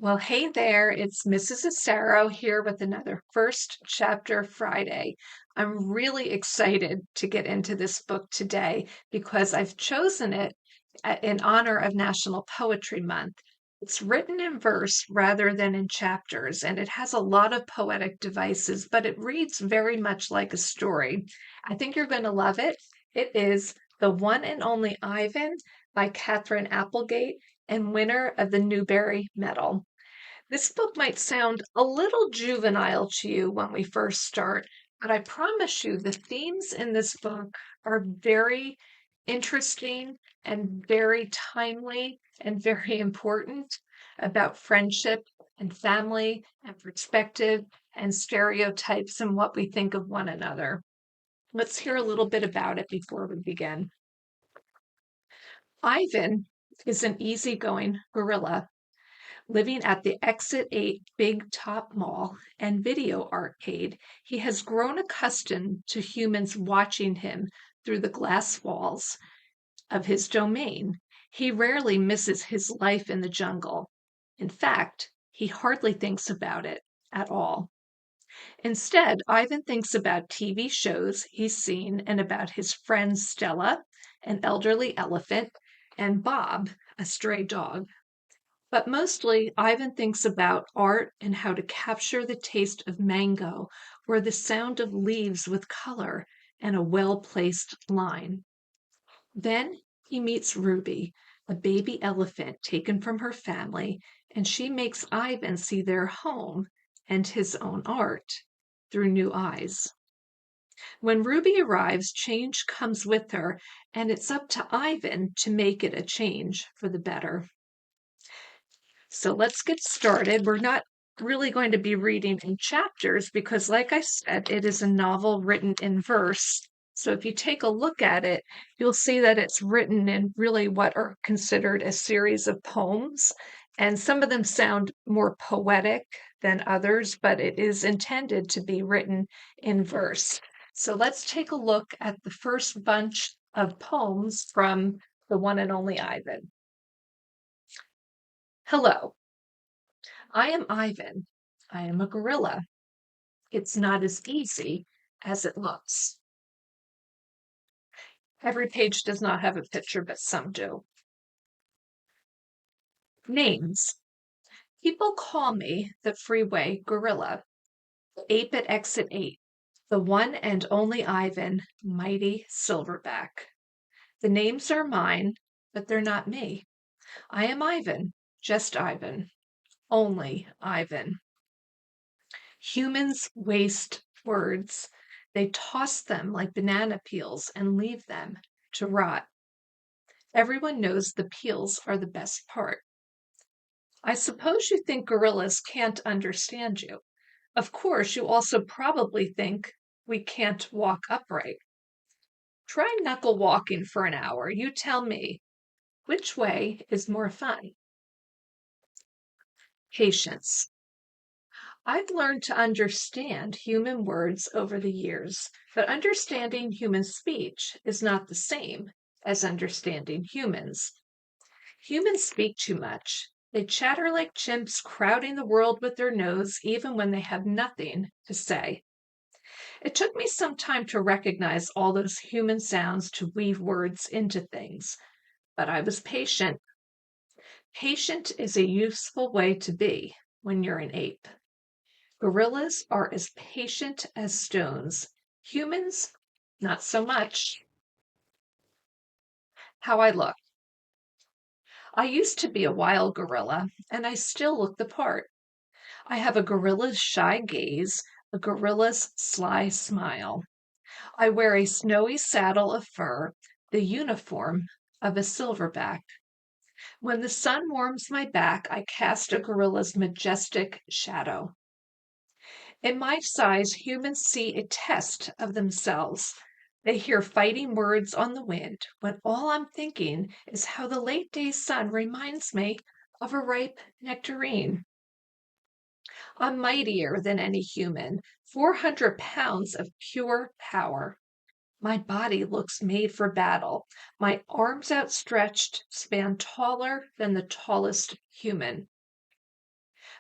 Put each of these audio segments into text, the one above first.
Well, hey there, it's Mrs. Asaro here with another First Chapter Friday. I'm really excited to get into this book today because I've chosen it in honor of National Poetry Month. It's written in verse rather than in chapters, and it has a lot of poetic devices, but it reads very much like a story. I think you're going to love it. It is The One and Only Ivan by Katherine Applegate and winner of the Newbery Medal. This book might sound a little juvenile to you when we first start, but I promise you the themes in this book are very interesting and very timely and very important about friendship and family and perspective and stereotypes and what we think of one another. Let's hear a little bit about it before we begin. Ivan is an easygoing gorilla living at the Exit 8 Big Top Mall and Video Arcade. He has grown accustomed to humans watching him through the glass walls of his domain. He rarely misses his life in the jungle. In fact, he hardly thinks about it at all. Instead, Ivan thinks about TV shows he's seen and about his friend Stella, an elderly elephant, and Bob, a stray dog. But mostly, Ivan thinks about art and how to capture the taste of mango or the sound of leaves with color and a well-placed line. Then he meets Ruby, a baby elephant taken from her family, and she makes Ivan see their home and his own art through new eyes. When Ruby arrives, change comes with her, and it's up to Ivan to make it a change for the better. So let's get started. We're not really going to be reading in chapters because, like I said, it is a novel written in verse. So if you take a look at it, you'll see that it's written in really what are considered a series of poems. And some of them sound more poetic than others, but it is intended to be written in verse. So let's take a look at the first bunch of poems from The One and Only Ivan. Hello. I am Ivan. I am a gorilla. It's not as easy as it looks. Every page does not have a picture, but some do. Names. People call me the freeway gorilla, the ape at exit 8, the one and only Ivan, mighty silverback. The names are mine, but they're not me. I am Ivan, just Ivan, only Ivan. Humans waste words. They toss them like banana peels and leave them to rot. Everyone knows the peels are the best part. I suppose you think gorillas can't understand you. Of course, you also probably think we can't walk upright. Try knuckle walking for an hour. You tell me, which way is more fun? Patience. I've learned to understand human words over the years, but understanding human speech is not the same as understanding humans. Humans speak too much. They chatter like chimps, crowding the world with their nose, even when they have nothing to say. It took me some time to recognize all those human sounds to weave words into things, but I was patient. Patient is a useful way to be when you're an ape. Gorillas are as patient as stones. Humans, not so much. How I look. I used to be a wild gorilla, and I still look the part. I have a gorilla's shy gaze, a gorilla's sly smile. I wear a snowy saddle of fur, the uniform of a silverback. When the sun warms my back, I cast a gorilla's majestic shadow. In my size, humans see a test of themselves. They hear fighting words on the wind when all I'm thinking is how the late day sun reminds me of a ripe nectarine. I'm mightier than any human, 400 pounds of pure power. My body looks made for battle. My arms outstretched span taller than the tallest human.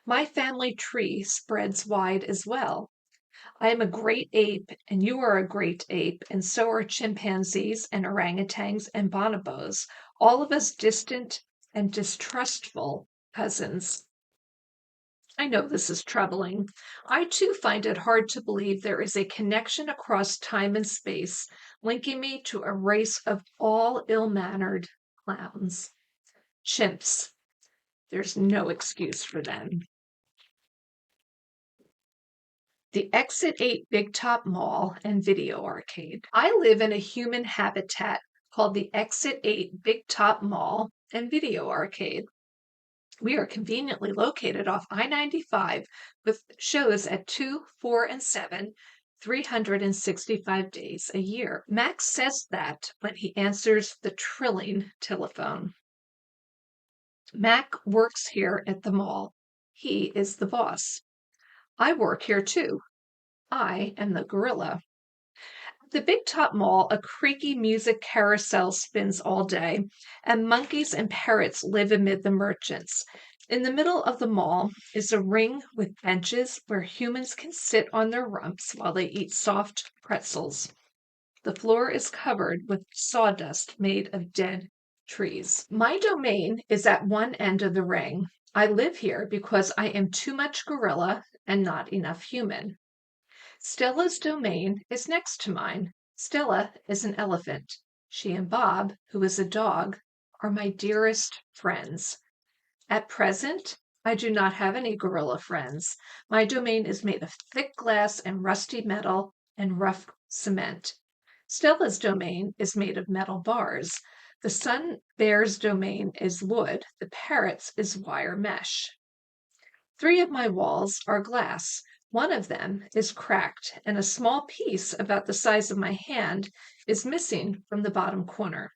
My family tree spreads wide as well. I am a great ape, and you are a great ape, and so are chimpanzees and orangutans and bonobos, all of us distant and distrustful cousins. I know this is troubling. I too find it hard to believe there is a connection across time and space linking me to a race of all ill mannered clowns. Chimps. There's no excuse for them. The Exit 8 Big Top Mall and Video Arcade. I live in a human habitat called the Exit 8 Big Top Mall and Video Arcade. We are conveniently located off I-95 with shows at 2, 4, and 7, 365 days a year. Max says that when he answers the trilling telephone. Mac works here at the mall. He is the boss. I work here too. I am the gorilla. At the Big Top Mall, a creaky music carousel spins all day, and monkeys and parrots live amid the merchants. In the middle of the mall is a ring with benches where humans can sit on their rumps while they eat soft pretzels. The floor is covered with sawdust made of dead trees. My domain is at one end of the ring. I live here because I am too much gorilla and not enough human. Stella's domain is next to mine. Stella is an elephant. She and Bob, who is a dog, are my dearest friends. At present, I do not have any gorilla friends. My domain is made of thick glass and rusty metal and rough cement. Stella's domain is made of metal bars. The sun bear's domain is wood. The parrot's is wire mesh. 3 of my walls are glass. One of them is cracked, and a small piece about the size of my hand is missing from the bottom corner.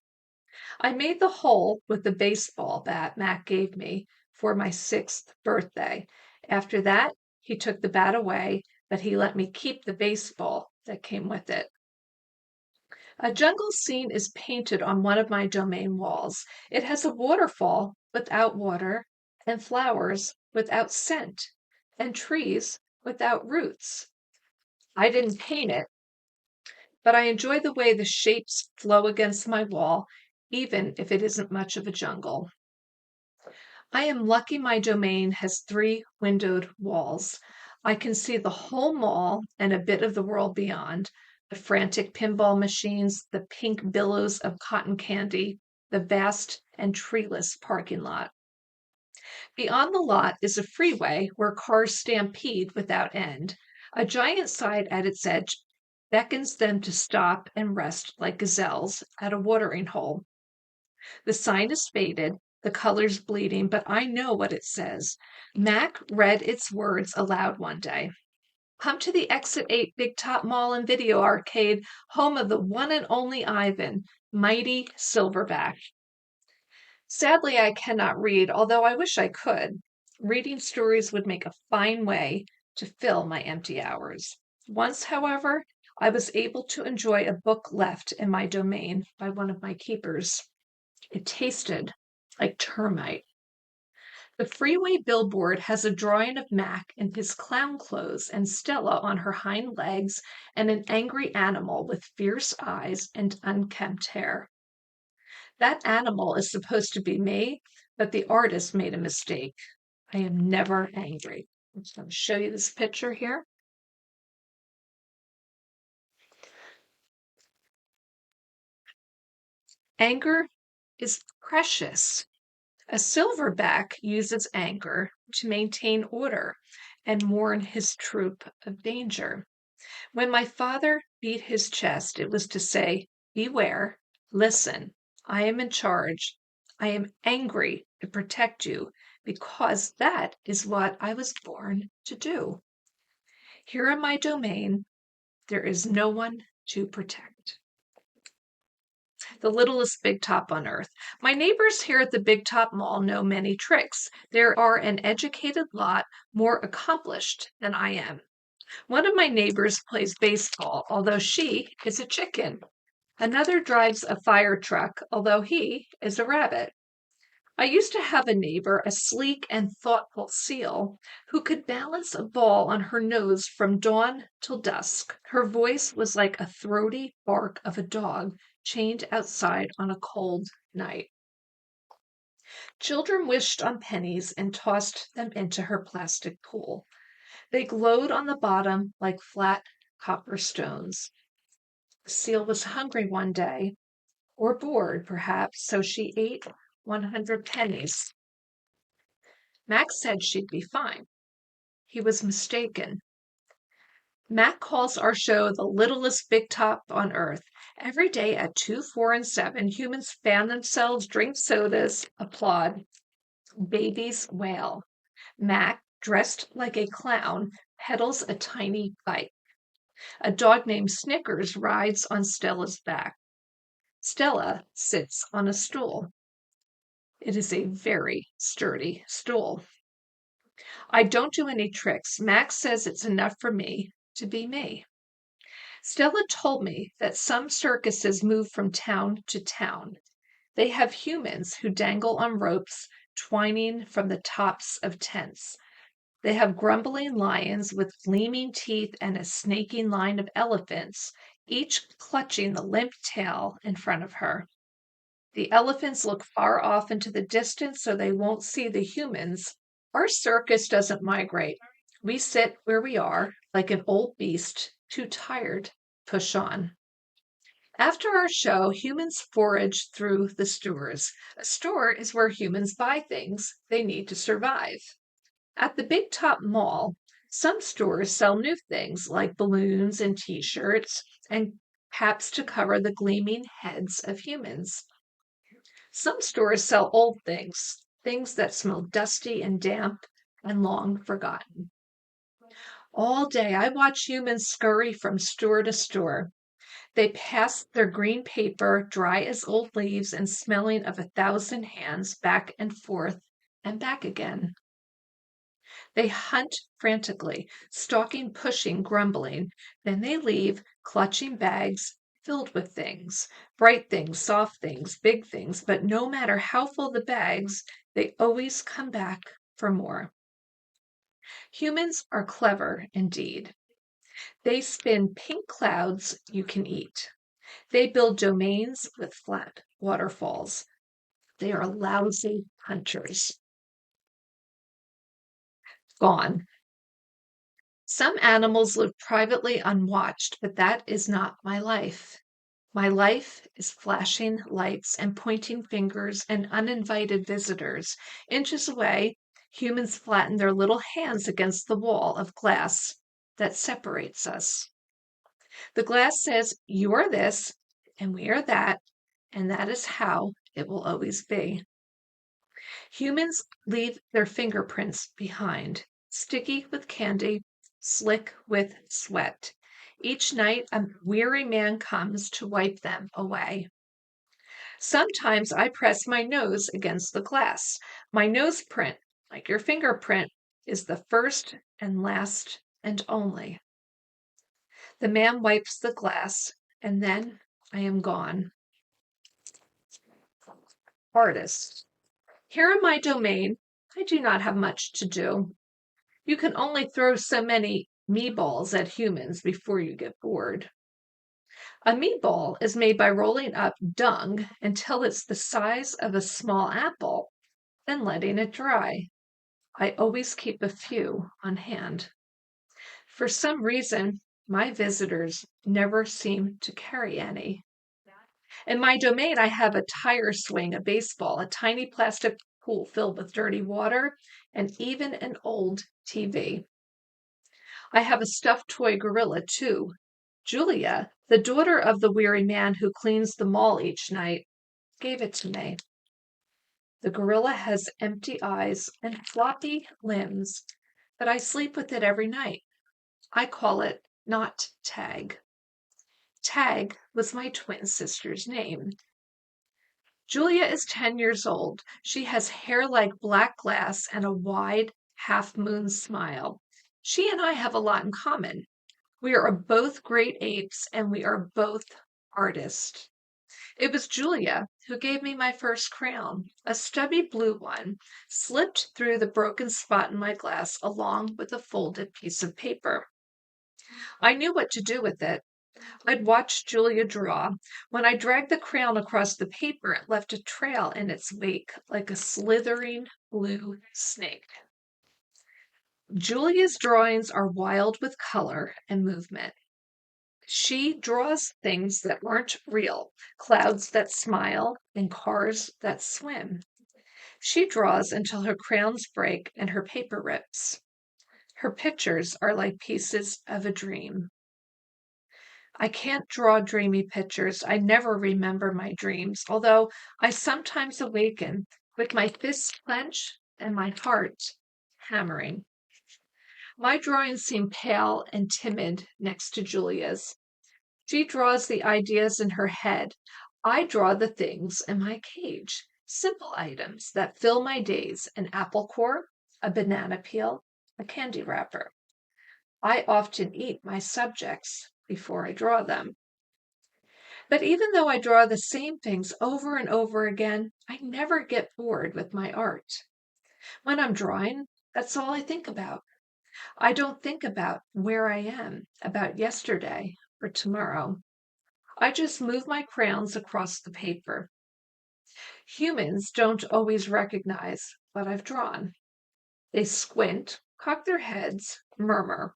I made the hole with the baseball bat Mac gave me for my 6th birthday. After that, he took the bat away, but he let me keep the baseball that came with it. A jungle scene is painted on one of my domain walls. It has a waterfall without water, and flowers without scent, and trees without roots. I didn't paint it, but I enjoy the way the shapes flow against my wall, even if it isn't much of a jungle. I am lucky my domain has 3 windowed walls. I can see the whole mall and a bit of the world beyond. The frantic pinball machines, the pink billows of cotton candy, the vast and treeless parking lot. Beyond the lot is a freeway where cars stampede without end. A giant sign at its edge beckons them to stop and rest like gazelles at a watering hole. The sign is faded, the colors bleeding, but I know what it says. Mac read its words aloud one day. Come to the Exit 8 Big Top Mall and Video Arcade, home of the one and only Ivan, mighty Silverback. Sadly, I cannot read, although I wish I could. Reading stories would make a fine way to fill my empty hours. Once, however, I was able to enjoy a book left in my domain by one of my keepers. It tasted like termite. The freeway billboard has a drawing of Mac in his clown clothes and Stella on her hind legs and an angry animal with fierce eyes and unkempt hair. That animal is supposed to be me, but the artist made a mistake. I am never angry. I'm just going to show you this picture here. Anger is precious. A silverback uses anger to maintain order and warn his troop of danger. When my father beat his chest, it was to say, beware, listen, I am in charge. I am angry to protect you because that is what I was born to do. Here in my domain, there is no one to protect. The littlest big top on earth. My neighbors here at the Big Top Mall know many tricks. There are an educated lot more accomplished than I am. One of my neighbors plays baseball, although she is a chicken. Another drives a fire truck, although he is a rabbit. I used to have a neighbor, a sleek and thoughtful seal, who could balance a ball on her nose from dawn till dusk. Her voice was like a throaty bark of a dog chained outside on a cold night. Children wished on pennies and tossed them into her plastic pool. They glowed on the bottom like flat copper stones. The seal was hungry one day, or bored, perhaps, so she ate 100 pennies. Max said she'd be fine. He was mistaken. Mac calls our show the littlest big top on earth. Every day at 2, 4, and 7, humans fan themselves, drink sodas, applaud. Babies wail. Mac, dressed like a clown, pedals a tiny bike. A dog named Snickers rides on Stella's back. Stella sits on a stool. It is a very sturdy stool. I don't do any tricks. Max says it's enough for me to be me. Stella told me that some circuses move from town to town. They have humans who dangle on ropes twining from the tops of tents. They have grumbling lions with gleaming teeth and a snaking line of elephants, each clutching the limp tail in front of her. The elephants look far off into the distance so they won't see the humans. Our circus doesn't migrate. We sit where we are, like an old beast, too tired, push on. After our show, humans forage through the stores. A store is where humans buy things they need to survive. At the Big Top Mall, some stores sell new things like balloons and t-shirts and caps to cover the gleaming heads of humans. Some stores sell old things, things that smell dusty and damp and long forgotten. All day I watch humans scurry from store to store. They pass their green paper, dry as old leaves and smelling of 1,000 hands, back and forth and back again. They hunt frantically, stalking, pushing, grumbling. Then they leave, clutching bags filled with things, bright things, soft things, big things. But no matter how full the bags, they always come back for more. Humans are clever indeed. They spin pink clouds you can eat. They build domains with flat waterfalls. They are lousy hunters. Gone. Some animals live privately unwatched, but that is not my life. My life is flashing lights and pointing fingers and uninvited visitors. Inches away, humans flatten their little hands against the wall of glass that separates us. The glass says, you are this, and we are that, and that is how it will always be. Humans leave their fingerprints behind, sticky with candy, slick with sweat. Each night, a weary man comes to wipe them away. Sometimes I press my nose against the glass. My nose print, like your fingerprint, is the first and last and only. The man wipes the glass, and then I am gone. Artist. Here in my domain, I do not have much to do. You can only throw so many meatballs at humans before you get bored. A meatball is made by rolling up dung until it's the size of a small apple, then letting it dry. I always keep a few on hand. For some reason, my visitors never seem to carry any. In my domain, I have a tire swing, a baseball, a tiny plastic pool filled with dirty water, and even an old TV. I have a stuffed toy gorilla, too. Julia, the daughter of the weary man who cleans the mall each night, gave it to me. The gorilla has empty eyes and floppy limbs, but I sleep with it every night. I call it not Tag. Tag was my twin sister's name. Julia is 10 years old. She has hair like black glass and a wide, half-moon smile. She and I have a lot in common. We are both great apes and we are both artists. It was Julia who gave me my first crayon, a stubby blue one, slipped through the broken spot in my glass along with a folded piece of paper. I knew what to do with it. I'd watched Julia draw. When I dragged the crayon across the paper, it left a trail in its wake like a slithering blue snake. Julia's drawings are wild with color and movement. She draws things that aren't real, clouds that smile and cars that swim. She draws until her crayons break and her paper rips. Her pictures are like pieces of a dream. I can't draw dreamy pictures. I never remember my dreams, although I sometimes awaken with my fists clenched and my heart hammering. My drawings seem pale and timid next to Julia's. She draws the ideas in her head. I draw the things in my cage, simple items that fill my days: an apple core, a banana peel, a candy wrapper. I often eat my subjects before I draw them. But even though I draw the same things over and over again, I never get bored with my art. When I'm drawing, that's all I think about. I don't think about where I am, about yesterday or tomorrow. I just move my crayons across the paper. Humans don't always recognize what I've drawn. They squint, cock their heads, murmur.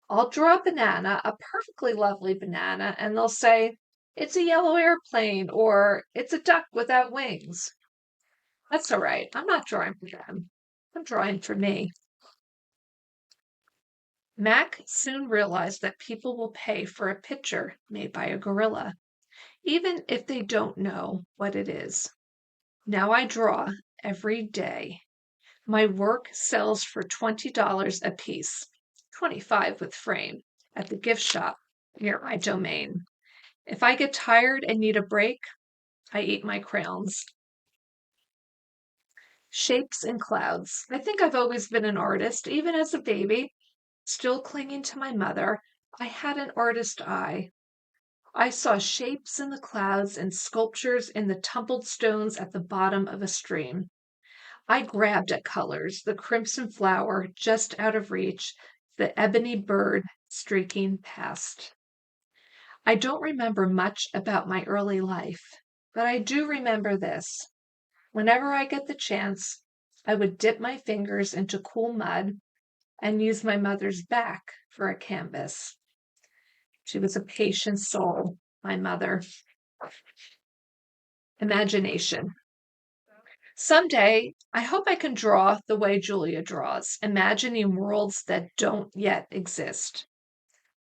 I'll draw a banana, a perfectly lovely banana, and they'll say, "It's a yellow airplane," or "It's a duck without wings." That's all right. I'm not drawing for them. I'm drawing for me. Mac soon realized that people will pay for a picture made by a gorilla, even if they don't know what it is. Now I draw every day. My work sells for $20 a piece, 25 with frame, at the gift shop near my domain. If I get tired and need a break, I eat my crayons. Shapes and clouds. I think I've always been an artist, even as a baby. Still clinging to my mother, I had an artist eye. I saw shapes in the clouds and sculptures in the tumbled stones at the bottom of a stream. I grabbed at colors, the crimson flower just out of reach, the ebony bird streaking past. I don't remember much about my early life, but I do remember this. Whenever I get the chance, I would dip my fingers into cool mud and use my mother's back for a canvas. She was a patient soul, my mother. Imagination. Someday, I hope I can draw the way Julia draws, imagining worlds that don't yet exist.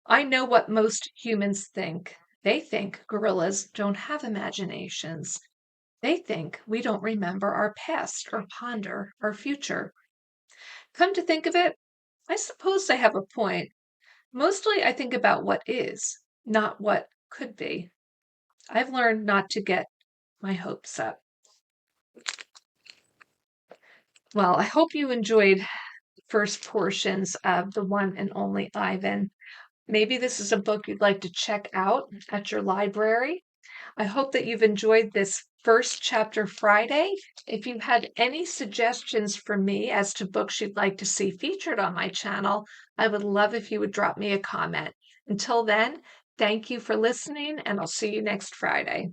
I know what most humans think. They think gorillas don't have imaginations. They think we don't remember our past or ponder our future. Come to think of it, I suppose they have a point. Mostly I think about what is, not what could be. I've learned not to get my hopes up. Well, I hope you enjoyed the first portions of The One and Only Ivan. Maybe this is a book you'd like to check out at your library. I hope that you've enjoyed this first chapter Friday. If you had any suggestions for me as to books you'd like to see featured on my channel, I would love if you would drop me a comment. Until then, thank you for listening, and I'll see you next Friday.